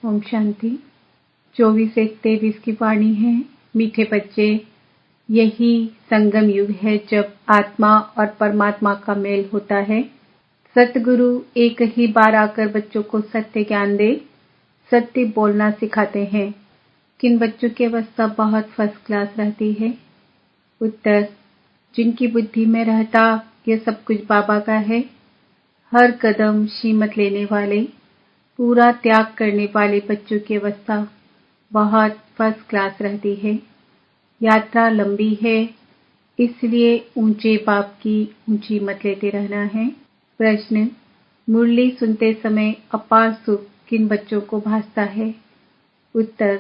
ओम शांति। 24-1-23 की वाणी है। मीठे बच्चे, यही संगम युग है जब आत्मा और परमात्मा का मेल होता है। सतगुरु एक ही बार आकर बच्चों को सत्य ज्ञान दे, सत्य बोलना सिखाते हैं। किन बच्चों की अवस्था बहुत फर्स्ट क्लास रहती है? उत्तर, जिनकी बुद्धि में रहता यह सब कुछ बाबा का है। हर कदम श्रीमत लेने वाले, पूरा त्याग करने वाले बच्चों की अवस्था बहुत फर्स्ट क्लास रहती है। यात्रा लंबी है, इसलिए ऊंचे बाप की ऊंची मत लेते रहना है। प्रश्न, मुरली सुनते समय अपार सुख किन बच्चों को भासता है? उत्तर,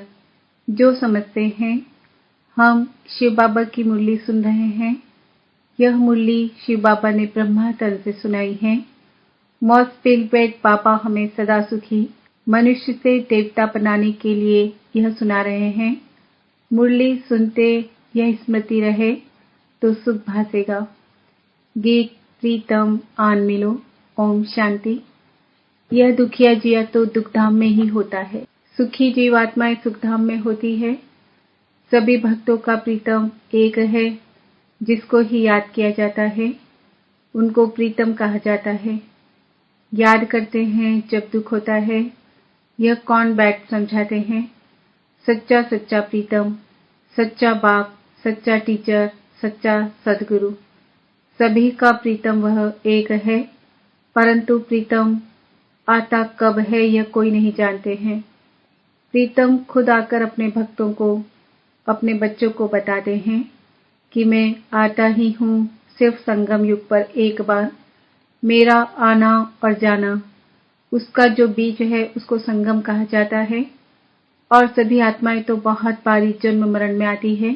जो समझते हैं हम शिव बाबा की मुरली सुन रहे हैं। यह मुरली शिव बाबा ने ब्रह्मा तन से सुनाई है। मौत पिलपेट बाबा हमें सदा सुखी मनुष्य से देवता बनाने के लिए यह सुना रहे हैं। मुरली सुनते यह स्मृति रहे तो सुख भासेगा। गीत प्रीतम आन मिलो। ओम शांति। यह दुखिया जिया तो दुखधाम में ही होता है, सुखी जीवात्माएं सुखधाम में होती है। सभी भक्तों का प्रीतम एक है, जिसको ही याद किया जाता है उनको प्रीतम कहा जाता है। याद करते हैं जब दुख होता है, यह कौन बैठ समझाते हैं? सच्चा सच्चा प्रीतम, सच्चा बाप, सच्चा टीचर, सच्चा सदगुरु। सभी का प्रीतम वह एक है, परंतु प्रीतम आता कब है यह कोई नहीं जानते हैं। प्रीतम खुद आकर अपने भक्तों को, अपने बच्चों को बताते हैं कि मैं आता ही हूँ सिर्फ संगम युग पर एक बार। मेरा आना और जाना, उसका जो बीज है उसको संगम कहा जाता है। और सभी आत्माएं तो बहुत बारी जन्म मरण में आती है।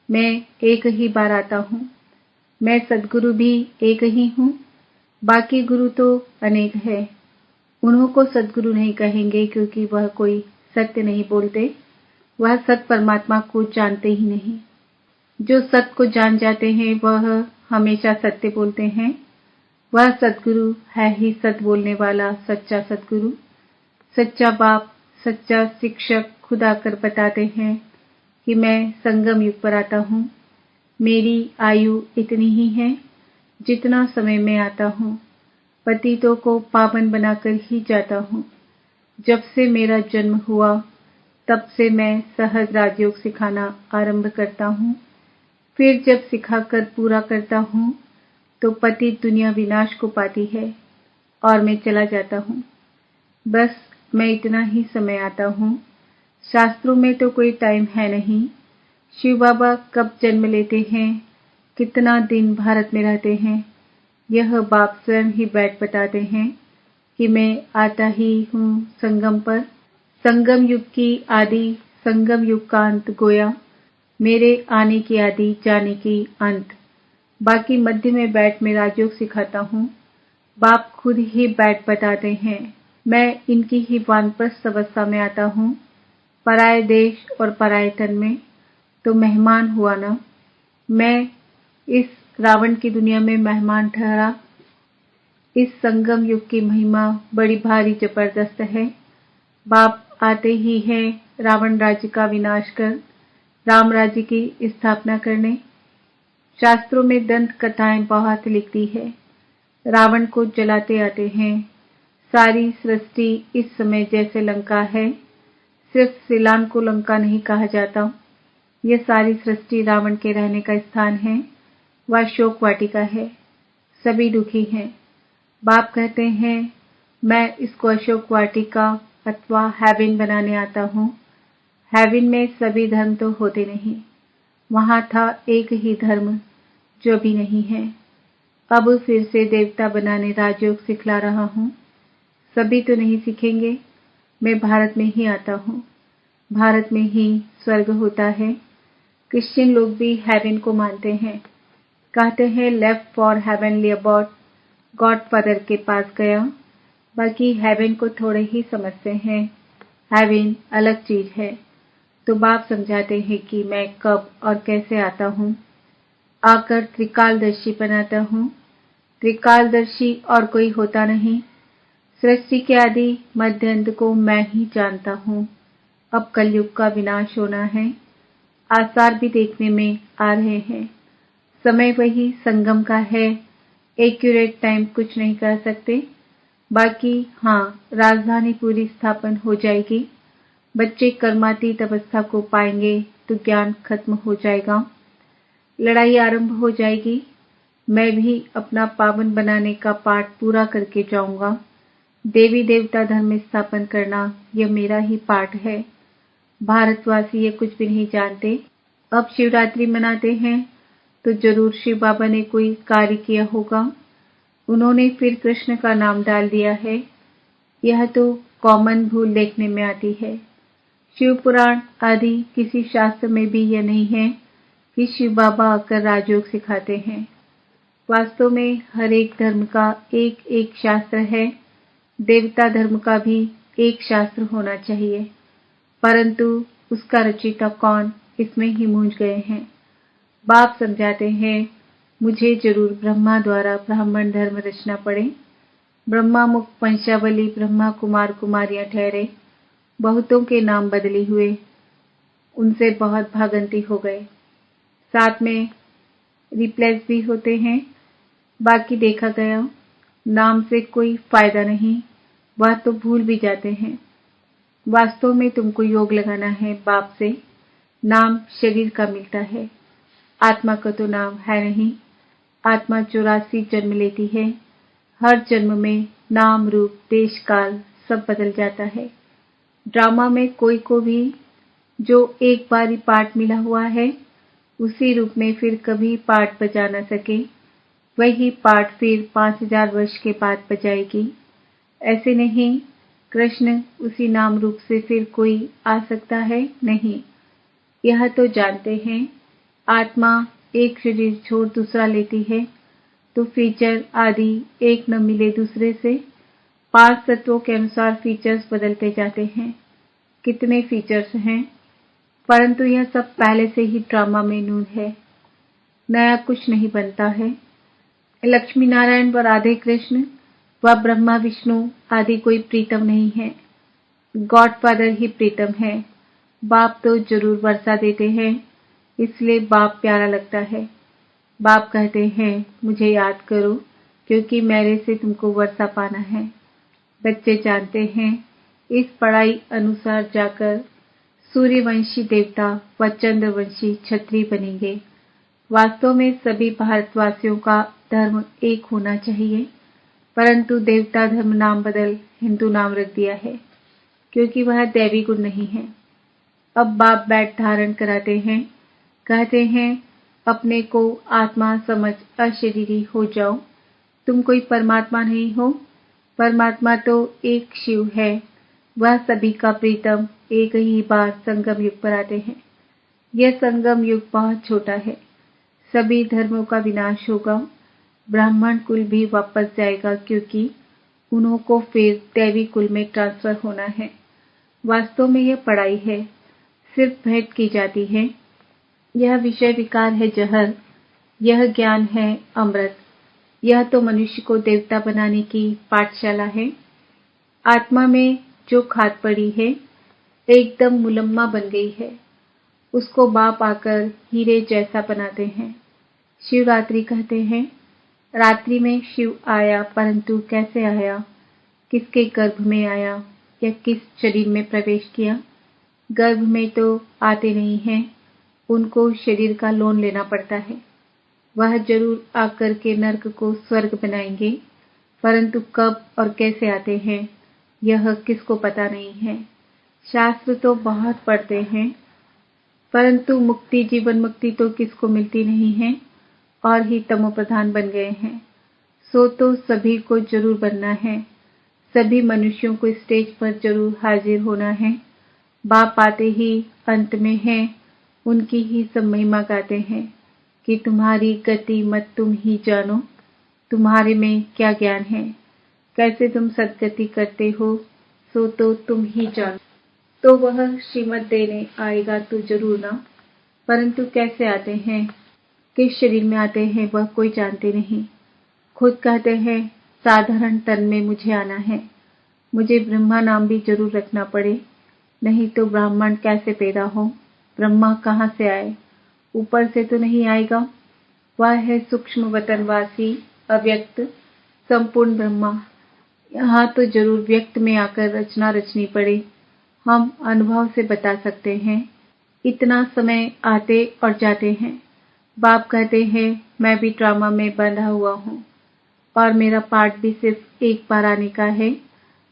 मैं एक ही बार आता हूँ। मैं सदगुरु भी एक ही हूँ, बाकी गुरु तो अनेक है। उन्हों को सदगुरु नहीं कहेंगे क्योंकि वह कोई सत्य नहीं बोलते, वह सत्य परमात्मा को जानते ही नहीं। जो सत्य को जान जाते हैं वह हमेशा सत्य बोलते हैं। वह सदगुरु है ही सत्य बोलने वाला सच्चा सदगुरु। सच्चा बाप, सच्चा शिक्षक खुद आकर बताते हैं कि मैं संगम युग पर आता हूँ। मेरी आयु इतनी ही है जितना समय में आता हूँ। पतितों को पावन बनाकर ही जाता हूँ। जब से मेरा जन्म हुआ तब से मैं सहज राजयोग सिखाना आरंभ करता हूँ। फिर जब सिखाकर पूरा करता हूँ तो पति दुनिया विनाश को पाती है और मैं चला जाता हूँ। बस मैं इतना ही समय आता हूँ। शास्त्रों में तो कोई टाइम है नहीं। शिव बाबा कब जन्म लेते हैं, कितना दिन भारत में रहते हैं, यह बाप स्वयं ही बैठ बताते हैं कि मैं आता ही हूँ संगम पर। संगम युग की आदि, संगम युग का अंत गोया, मेरे आने की आदि, जाने की अंत। बाकी मध्य में बैठ मैं राजयोग सिखाता हूँ। बाप खुद ही बैठ बताते हैं। मैं इनकी ही वानप्रस्थ अवस्था में आता हूँ। पराये देश और पराये तन में तो मेहमान हुआ ना। मैं इस रावण की दुनिया में मेहमान ठहरा। इस संगम युग की महिमा बड़ी भारी जबरदस्त है। बाप आते ही हैं रावण राज्य का विनाश कर राम राज्य की स्थापना करने। शास्त्रों में दंत कथाएं बहुत लिखती है। रावण को जलाते आते हैं। सारी सृष्टि इस समय जैसे लंका है, सिर्फ सिलान को लंका नहीं कहा जाता। यह सारी सृष्टि रावण के रहने का स्थान है। वह शोक वाटिका है। सभी दुखी हैं। बाप कहते हैं मैं इसको अशोक वाटिका अथवा हेवन बनाने आता हूँ। हेवन में सभी धर्म तो होते नहीं। वहां था एक ही धर्म जो भी नहीं है। अब फिर से देवता बनाने राजयोग सिखला रहा हूँ। सभी तो नहीं सीखेंगे। मैं भारत में ही आता हूँ। भारत में ही स्वर्ग होता है। क्रिश्चियन लोग भी हेवन को मानते हैं। कहते हैं left for heavenly abode, god father के पास गया। बाकी हेवन को थोड़े ही समझते हैं। हेवन अलग चीज है। तो बाप समझाते हैं कि मैं कब और कैसे आता हूँ। आकर त्रिकालदर्शी बनाता हूँ। त्रिकालदर्शी और कोई होता नहीं। सृष्टि के आदि मध्य अंत को मैं ही जानता हूँ। अब कलयुग का विनाश होना है। आसार भी देखने में आ रहे हैं। समय वही संगम का है। एक्यूरेट टाइम कुछ नहीं कह सकते। बाकी हाँ, राजधानी पूरी स्थापन हो जाएगी। बच्चे कर्मातीत अवस्था को पाएंगे तो ज्ञान खत्म हो जाएगा। लड़ाई आरंभ हो जाएगी। मैं भी अपना पावन बनाने का पाठ पूरा करके जाऊंगा। देवी देवता धर्म स्थापन करना यह मेरा ही पाठ है। भारतवासी ये कुछ भी नहीं जानते। अब शिवरात्रि मनाते हैं तो जरूर शिव बाबा ने कोई कार्य किया होगा। उन्होंने फिर कृष्ण का नाम डाल दिया है। यह तो कॉमन भूल देखने में आती है। शिव पुराण आदि किसी शास्त्र में भी यह नहीं है कि शिव बाबा आकर राजयोग सिखाते हैं। वास्तव में हर एक धर्म का एक एक शास्त्र है। देवता धर्म का भी एक शास्त्र होना चाहिए, परंतु उसका रचयिता कौन, इसमें ही मूंझ गए हैं। बाप समझाते हैं, मुझे जरूर ब्रह्मा द्वारा ब्राह्मण धर्म रचना पड़े। ब्रह्मा मुख वंशावली ब्रह्मा कुमार कुमारियां ठहरे। बहुतों के नाम बदले हुए, उनसे बहुत भागंती हो गए। साथ में रिप्लेस भी होते हैं। बाकी देखा गया नाम से कोई फायदा नहीं, वह तो भूल भी जाते हैं। वास्तव में तुमको योग लगाना है बाप से। नाम शरीर का मिलता है, आत्मा का तो नाम है नहीं। आत्मा 84 जन्म लेती है। हर जन्म में नाम रूप देश काल सब बदल जाता है। ड्रामा में कोई को भी जो एक बार ही पार्ट मिला हुआ है, उसी रूप में फिर कभी पार्ट बजा न सके, वही पार्ट फिर 5000 वर्ष के बाद बजाएगी। ऐसे नहीं, कृष्ण उसी नाम रूप से फिर कोई आ सकता है? नहीं। यह तो जानते हैं, आत्मा एक शरीर छोड़ दूसरा लेती है तो फीचर आदि एक न मिले दूसरे से। 5 तत्वों के अनुसार फीचर्स बदलते जाते हैं। कितने फीचर्स हैं, परंतु यह सब पहले से ही ड्रामा में नून है। नया कुछ नहीं बनता है। लक्ष्मी नारायण व राधे कृष्ण व ब्रह्मा विष्णु आदि कोई प्रीतम नहीं है। गॉडफादर ही प्रीतम है। बाप तो जरूर वर्षा देते हैं, इसलिए बाप प्यारा लगता है। बाप कहते हैं, मुझे याद करो क्योंकि मेरे से तुमको वर्षा पाना है। बच्चे जानते हैं, इस पढ़ाई अनुसार जाकर सूर्यवंशी देवता व चंद्रवंशी क्षत्रिय बनेंगे। वास्तव में सभी भारतवासियों का धर्म एक होना चाहिए, परंतु देवता धर्म नाम बदल हिंदू नाम रख दिया है क्योंकि वह दैवी गुण नहीं है। अब बाप बैठ धारण कराते हैं, कहते हैं अपने को आत्मा समझ अशरीरी हो जाओ। तुम कोई परमात्मा नहीं हो। परमात्मा तो एक शिव है, वह सभी का प्रीतम एक ही बार संगम युग पर आते हैं। यह संगम युग बहुत छोटा है। सभी धर्मों का विनाश होगा। ब्राह्मण कुल भी वापस जाएगा क्योंकि उन्हों को फिर दैवी कुल में ट्रांसफर होना है। वास्तव में यह पढ़ाई है, सिर्फ भेंट की जाती है। यह विषय विकार है जहर, यह ज्ञान है अमृत। यह तो मनुष्य को देवता बनाने की पाठशाला है। आत्मा में जो खाद पड़ी है, एकदम मुलम्मा बन गई है, उसको बाप आकर हीरे जैसा बनाते हैं। शिवरात्रि कहते हैं, रात्रि में शिव आया, परंतु कैसे आया, किसके गर्भ में आया या किस शरीर में प्रवेश किया? गर्भ में तो आते नहीं हैं, उनको शरीर का लोन लेना पड़ता है। वह जरूर आकर के नर्क को स्वर्ग बनाएंगे, परंतु कब और कैसे आते हैं यह किसको पता नहीं है। शास्त्र तो बहुत पढ़ते हैं, परंतु मुक्ति जीवन मुक्ति तो किसको मिलती नहीं है और ही तमो प्रधान बन गए हैं। सो तो सभी को जरूर बनना है। सभी मनुष्यों को स्टेज पर जरूर हाजिर होना है। बाप आते ही अंत में हैं, उनकी ही सब महिमा गाते हैं कि तुम्हारी गति मत तुम ही जानो, तुम्हारे में क्या ज्ञान है, कैसे तुम सद्गति करते हो, सो तो तुम ही जानो। तो वह श्रीमत देने आएगा तो जरूर ना, परंतु कैसे आते हैं, किस शरीर में आते हैं वह कोई जानते नहीं। खुद कहते हैं साधारण तन में मुझे आना है, मुझे ब्रह्मा नाम भी जरूर रखना पड़े, नहीं तो ब्राह्मण कैसे पैदा हो? ब्रह्मा कहाँ से आए? ऊपर से तो नहीं आएगा। वह है सूक्ष्म वतनवासी, अव्यक्त, संपूर्ण ब्रह्मा। यहाँ तो जरूर व्यक्त में आकर रचना रचनी पड़े। हम अनुभव से बता सकते हैं। इतना समय आते और जाते हैं। बाप कहते हैं मैं भी ड्रामा में बंधा हुआ हूँ और मेरा पार्ट भी सिर्फ एक बार आने का है।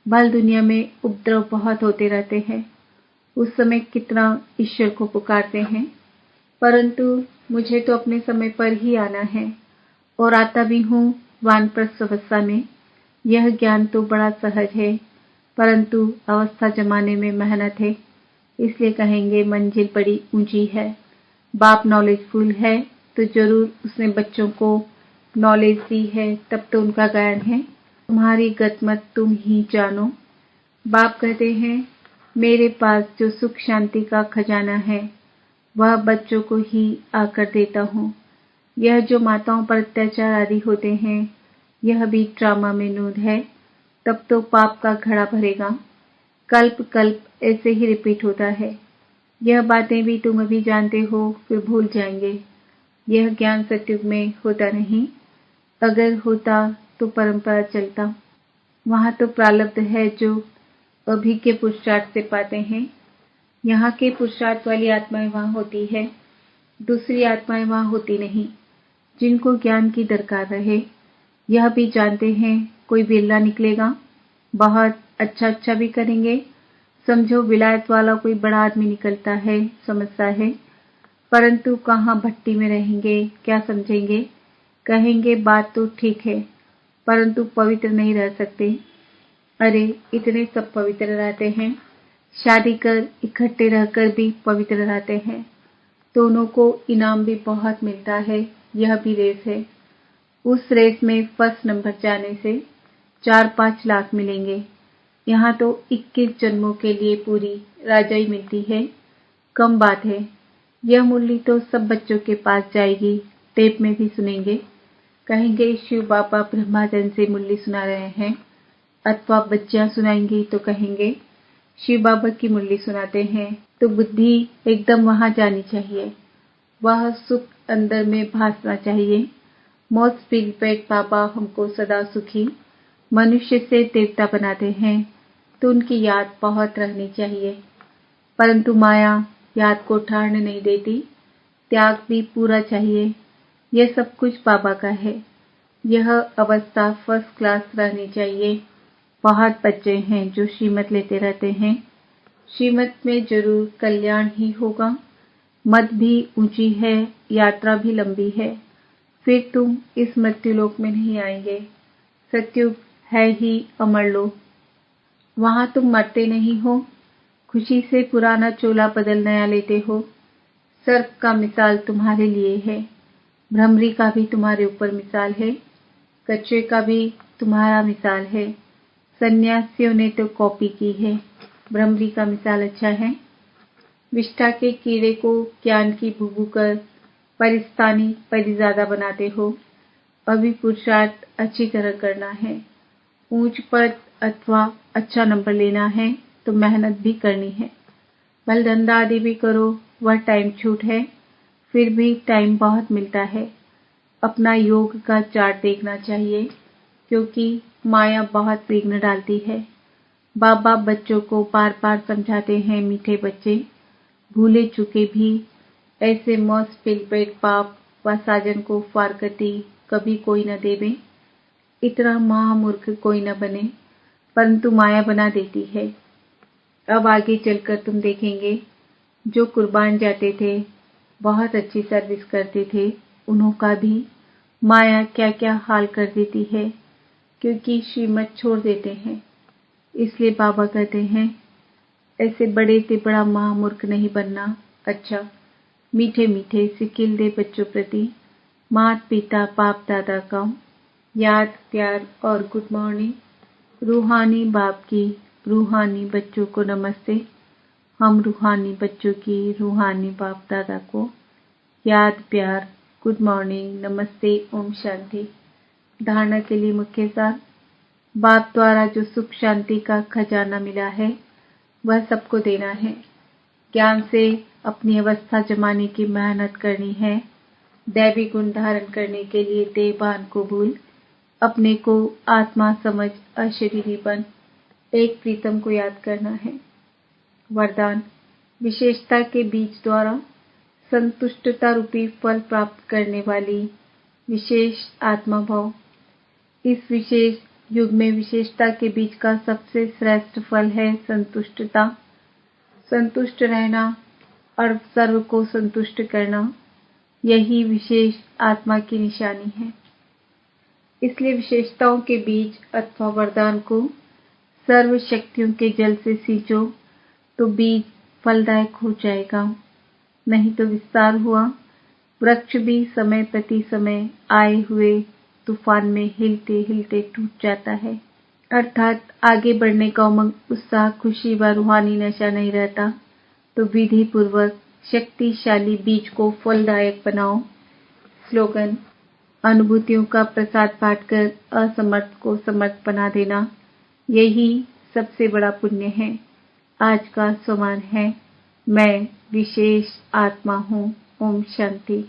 भल दुनिया में उपद्रव बहुत होते रहते हैं। उस समय कितना ईश्वर को पुकारते हैं, परंतु मुझे तो अपने समय पर ही आना है और आता भी हूँ वानप्रस्थ अवस्था में। यह ज्ञान तो बड़ा सहज है, परंतु अवस्था जमाने में मेहनत है, इसलिए कहेंगे मंजिल बड़ी ऊंची है। बाप नॉलेजफुल है तो जरूर उसने बच्चों को नॉलेज दी है, तब तो उनका ज्ञान है। तुम्हारी गतमत तुम ही जानो। बाप कहते हैं मेरे पास जो सुख शांति का खजाना है वह बच्चों को ही आकर देता हूँ। यह जो माताओं पर अत्याचार आदि होते हैं, यह भी ड्रामा में नूद है। तब तो पाप का घड़ा भरेगा। कल्प कल्प ऐसे ही रिपीट होता है। यह बातें भी तुम अभी जानते हो, फिर भूल जाएंगे। यह ज्ञान सतयुग में होता नहीं। अगर होता तो परंपरा चलता। वहाँ तो प्रारब्ध है जो अभी के पुरुषार्थ से पाते हैं। यहाँ के पुरुषार्थ वाली आत्माएं वहाँ होती है, दूसरी आत्माएं वहाँ होती नहीं, जिनको ज्ञान की दरकार रहे। यह भी जानते हैं कोई बिरला निकलेगा, बहुत अच्छा भी करेंगे। समझो विलायत वाला कोई बड़ा आदमी निकलता है, समझता है, परंतु कहाँ भट्टी में रहेंगे, क्या समझेंगे? कहेंगे बात तो ठीक है, परंतु पवित्र नहीं रह सकते। अरे इतने सब पवित्र रहते हैं, शादी कर इकट्ठे रहकर भी पवित्र रहते हैं। दोनों को इनाम भी बहुत मिलता है। यह भी रेस है। उस रेस में फर्स्ट नंबर जाने से 4-5 लाख मिलेंगे। यहाँ तो 21 जन्मों के लिए पूरी राजाई मिलती है। कम बात है। यह मुरली तो सब बच्चों के पास जाएगी, टेप में भी सुनेंगे। कहेंगे शिव बाबा ब्रह्माजन से मुरली सुना रहे हैं, अथवा बच्चियां सुनाएंगी तो कहेंगे शिव बाबा की मुरली सुनाते हैं। तो बुद्धि एकदम वहां जानी चाहिए, वह सुख अंदर में भासना चाहिए। मोस्ट स्पिरिट बाबा हमको सदा सुखी मनुष्य से देवता बनाते हैं, तो उनकी याद बहुत रहनी चाहिए। परंतु माया याद को ठहरने नहीं देती। त्याग भी पूरा चाहिए। यह सब कुछ बाबा का है। यह अवस्था फर्स्ट क्लास रहनी चाहिए। बहुत बच्चे हैं जो श्रीमत लेते रहते हैं। श्रीमत में जरूर कल्याण ही होगा। मत भी ऊंची है, यात्रा भी लंबी है। फिर तुम इस मृत्युलोक में नहीं आएंगे। सतयुग है ही अमर लोक। वहां तुम मरते नहीं हो, खुशी से पुराना चोला बदल नया लेते हो। सर्प का मिसाल तुम्हारे लिए है, भ्रमरी का भी तुम्हारे ऊपर मिसाल है, कच्चे का भी तुम्हारा मिसाल है। सन्यासियों ने तो कॉपी की है, भ्रमरी का मिसाल अच्छा है। विष्ठा के कीड़े को ज्ञान की भूभू कर परिस्तानी परिजादा बनाते हो। अभी पुरुषार्थ अच्छी तरह करना है। ऊंच पद अथवा अच्छा नंबर लेना है तो मेहनत भी करनी है। बल धंधा आदि भी करो, वह टाइम छूट है, फिर भी टाइम बहुत मिलता है। अपना योग का चार्ट देखना चाहिए, क्योंकि माया बहुत विघ्न डालती है। बाबा बच्चों को बार बार समझाते हैं, मीठे बच्चे भूले चुके भी ऐसे मौस पिलपेट पाप व साजन को फारकती कभी कोई न देवे। इतना महामूर्ख कोई न बने, परंतु माया बना देती है। अब आगे चलकर तुम देखेंगे जो कुर्बान जाते थे, बहुत अच्छी सर्विस करते थे, उनका भी माया क्या क्या हाल कर देती है, क्योंकि श्रीमत छोड़ देते हैं। इसलिए बाबा कहते हैं ऐसे बड़े से बड़ा महामूर्ख नहीं बनना। अच्छा, मीठे मीठे सिकिल दे बच्चों प्रति माता पिता बाप दादा का याद प्यार और गुड मॉर्निंग। रूहानी बाप की रूहानी बच्चों को नमस्ते। हम रूहानी बच्चों की रूहानी बाप दादा को याद प्यार गुड मॉर्निंग नमस्ते ओम शांति। धारणा के लिए मुख्य सार, बाप द्वारा जो सुख शांति का खजाना मिला है वह सबको देना है। ज्ञान से अपनी अवस्था जमाने की मेहनत करनी है। दैवी गुण धारण करने के लिए देहभान को भूल अपने को आत्मा समझ अशरीरी बन एक प्रीतम को याद करना है। वरदान, विशेषता के बीज द्वारा संतुष्टता रूपी फल प्राप्त करने वाली विशेष आत्मा भाव। इस विशेष युग में विशेषता के बीज का सबसे श्रेष्ठ फल है संतुष्टता। संतुष्ट रहना और सर्व को संतुष्ट करना, यही विशेष आत्मा की निशानी है। इसलिए विशेषताओं के बीज अथवा वरदान को सर्व शक्तियों के जल से सींचो तो बीज फलदायक हो जाएगा। नहीं तो विस्तार हुआ वृक्ष भी समय प्रति समय आए हुए तूफान में हिलते हिलते टूट जाता है। अर्थात आगे बढ़ने का उमंग, उत्साह, खुशी व रूहानी नशा नहीं रहता। तो विधि पूर्वक शक्तिशाली बीज को फलदायक बनाओ। स्लोगन, अनुभूतियों का प्रसाद बांटकर असमर्थ को समर्थ बना देना, यही सबसे बड़ा पुण्य है। आज का स्वमान है, मैं विशेष आत्मा हूँ। ओम शांति।